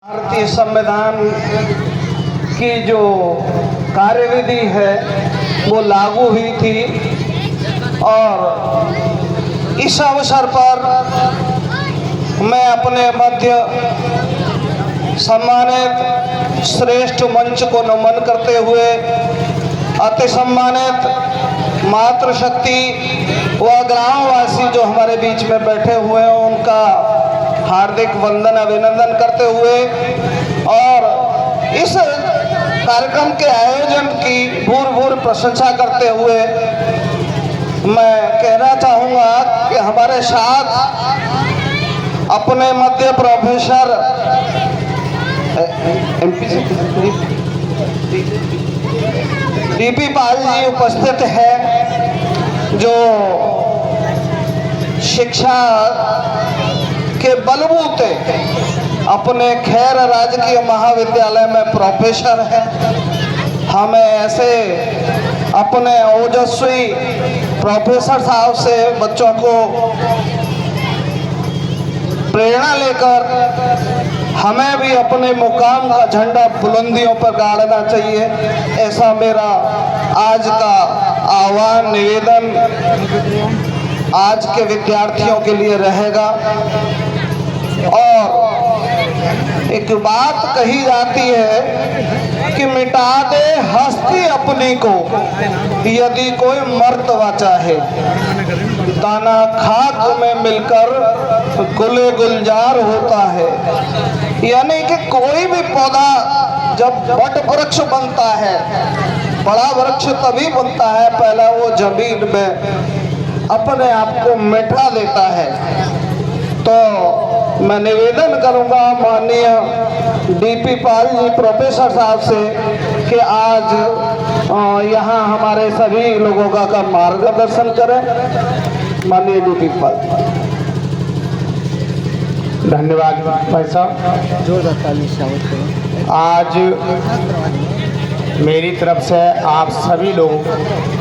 भारतीय संविधान की जो कार्यविधि है वो लागू हुई थी और इस अवसर पर मैं अपने मध्य सम्मानित श्रेष्ठ मंच को नमन करते हुए अति सम्मानित मातृशक्ति व ग्रामवासी जो हमारे बीच में बैठे हुए हैं उनका हार्दिक वंदन अभिनंदन करते हुए और इस कार्यक्रम के आयोजन की भूर प्रशंसा करते हुए मैं कहना चाहूँगा कि हमारे साथ अपने मध्य प्रोफेसर डीपी पाल जी उपस्थित है जो शिक्षा के बलबूते अपने खैर राजकीय महाविद्यालय में प्रोफेसर है। हमें ऐसे अपने ओजस्वी प्रोफेसर साहब से बच्चों को प्रेरणा लेकर हमें भी अपने मुकाम का झंडा बुलंदियों पर गाड़ना चाहिए, ऐसा मेरा आज का आह्वान निवेदन आज के विद्यार्थियों के लिए रहेगा। और एक बात कही जाती है कि मिटा दे हस्ती अपनी को यदि कोई मर्तबा चाहे, दाना खाक में मिलकर गुले गुलजार होता है। यानी कि कोई भी पौधा जब बड़ वृक्ष बनता है, बड़ा वृक्ष तभी बनता है पहला वो जमीन में अपने आप को मिटा देता है। तो मैं निवेदन करूंगा माननीय डीपी पाल जी प्रोफेसर साहब से कि आज यहाँ हमारे सभी लोगों का मार्गदर्शन करें। माननीय डीपी पाल। धन्यवाद भाई साहब। जोरदार ताली स्वागत करें। आज मेरी तरफ से आप सभी लोगों को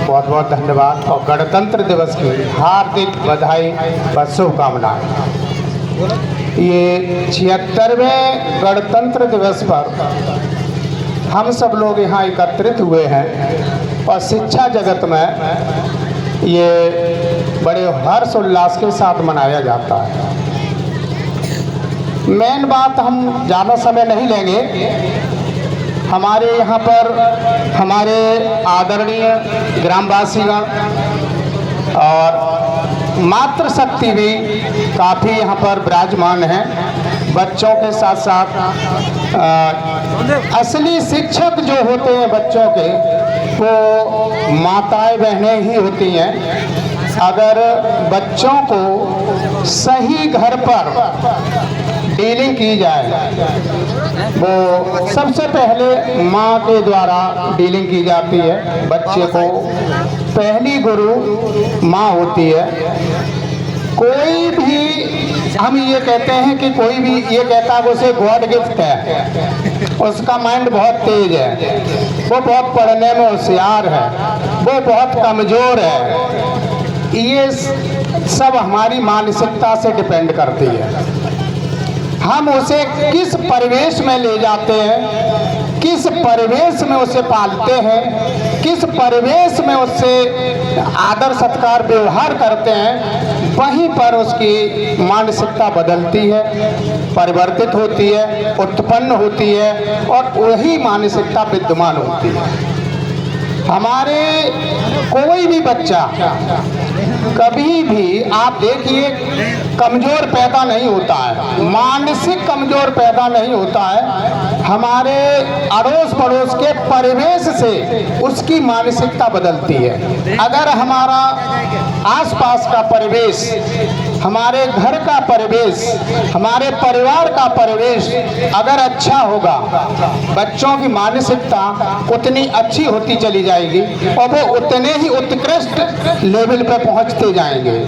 बहुत बहुत धन्यवाद और गणतंत्र दिवस की हार्दिक बधाई व शुभकामनाएं। ये 76वें गणतंत्र दिवस पर हम सब लोग यहाँ एकत्रित हुए हैं और शिक्षा जगत में ये बड़े हर्ष उल्लास के साथ मनाया जाता है। मेन बात हम ज़्यादा समय नहीं लेंगे। हमारे यहाँ पर हमारे आदरणीय ग्रामवासीगण और मातृशक्ति भी काफ़ी यहाँ पर विराजमान हैं। बच्चों के साथ साथ असली शिक्षक जो होते हैं बच्चों के वो माताएं बहनें ही होती हैं। अगर बच्चों को सही घर पर डीलिंग की जाए, वो सबसे पहले माँ के द्वारा डीलिंग की जाती है। बच्चे को पहली गुरु माँ होती है। कोई भी हम ये कहते हैं कि कोई भी ये कहता है उसे गॉड गिफ्ट है, उसका माइंड बहुत तेज है, वो बहुत पढ़ने में होशियार है, वो बहुत कमज़ोर है। ये सब हमारी मानसिकता से डिपेंड करती है। हम उसे किस परिवेश में ले जाते हैं, किस परिवेश में उसे पालते हैं, किस परिवेश में उससे आदर सत्कार व्यवहार करते हैं, वहीं पर उसकी मानसिकता बदलती है, परिवर्तित होती है, उत्पन्न होती है और वही मानसिकता विद्यमान होती है। हमारे कोई भी बच्चा कभी भी आप देखिए कमज़ोर पैदा नहीं होता है, मानसिक कमज़ोर पैदा नहीं होता है। हमारे अड़ोस पड़ोस के परिवेश से उसकी मानसिकता बदलती है। अगर हमारा आसपास का परिवेश, हमारे घर का परिवेश, हमारे परिवार का परिवेश अगर अच्छा होगा, बच्चों की मानसिकता उतनी अच्छी होती चली जाएगी और वो उतने ही उत्कृष्ट लेवल पे पहुंचते जाएंगे।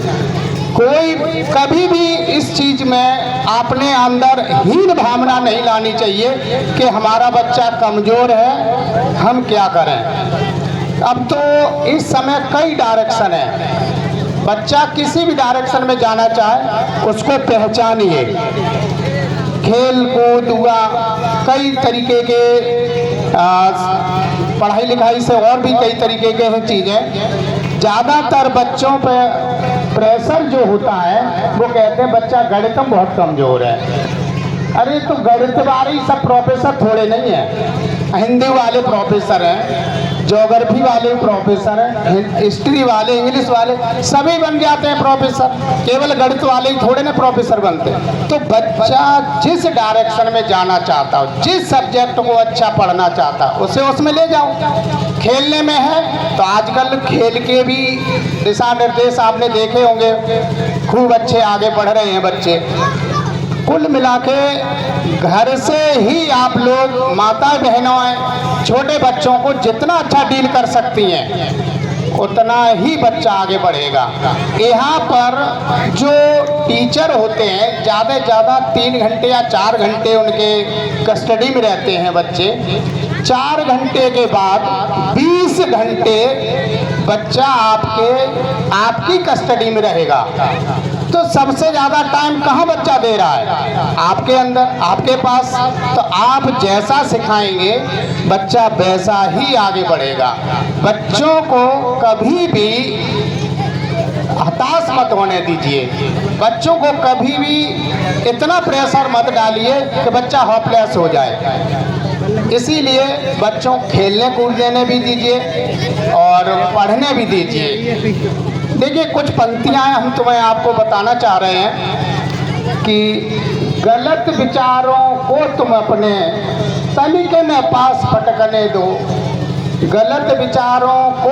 कोई कभी भी इस चीज़ में अपने अंदर हीन भावना नहीं लानी चाहिए कि हमारा बच्चा कमज़ोर है, हम क्या करें। अब तो इस समय कई डायरेक्शन है। बच्चा किसी भी डायरेक्शन में जाना चाहे उसको पहचानिए। खेल कूद हुआ, कई तरीके के पढ़ाई लिखाई से और भी कई तरीके के हैं चीज़ें। ज़्यादातर बच्चों पे प्रेशर जो होता है वो कहते हैं बच्चा गणित में बहुत कमज़ोर है। अरे तो गणित वाले सब प्रोफेसर थोड़े नहीं हैं, हिंदी वाले प्रोफेसर हैं, ज्योग्राफी वाले प्रोफेसर हैं, हिस्ट्री वाले, इंग्लिश वाले सभी बन जाते हैं प्रोफेसर, केवल गणित वाले ही थोड़े ना प्रोफेसर बनते। तो बच्चा जिस डायरेक्शन में जाना चाहता हो, जिस सब्जेक्ट को अच्छा पढ़ना चाहता हो, उसे उसमें ले जाओ। खेलने में है तो आजकल खेल के भी दिशा निर्देश आपने देखे होंगे, खूब अच्छे आगे बढ़ रहे हैं बच्चे। कुल मिला के घर से ही आप लोग माता बहनों हैं, छोटे बच्चों को जितना अच्छा डील कर सकती हैं उतना ही बच्चा आगे बढ़ेगा। यहाँ पर जो टीचर होते हैं ज़्यादा से ज़्यादा 3 घंटे या 4 घंटे उनके कस्टडी में रहते हैं बच्चे। 4 घंटे के बाद 20 घंटे बच्चा आपकी कस्टडी में रहेगा। तो सबसे ज़्यादा टाइम कहाँ बच्चा दे रहा है? आपके अंदर, आपके पास। तो आप जैसा सिखाएंगे बच्चा वैसा ही आगे बढ़ेगा। बच्चों को कभी भी हताश मत होने दीजिए, बच्चों को कभी भी इतना प्रेशर मत डालिए कि बच्चा होपलेस हो जाए। इसीलिए बच्चों खेलने कूदने भी दीजिए और पढ़ने भी दीजिए। देखिए कुछ पंक्तियां हम तुम्हें आपको बताना चाह रहे हैं कि गलत विचारों को तुम अपने तनिके में पास फटकने दो, गलत विचारों को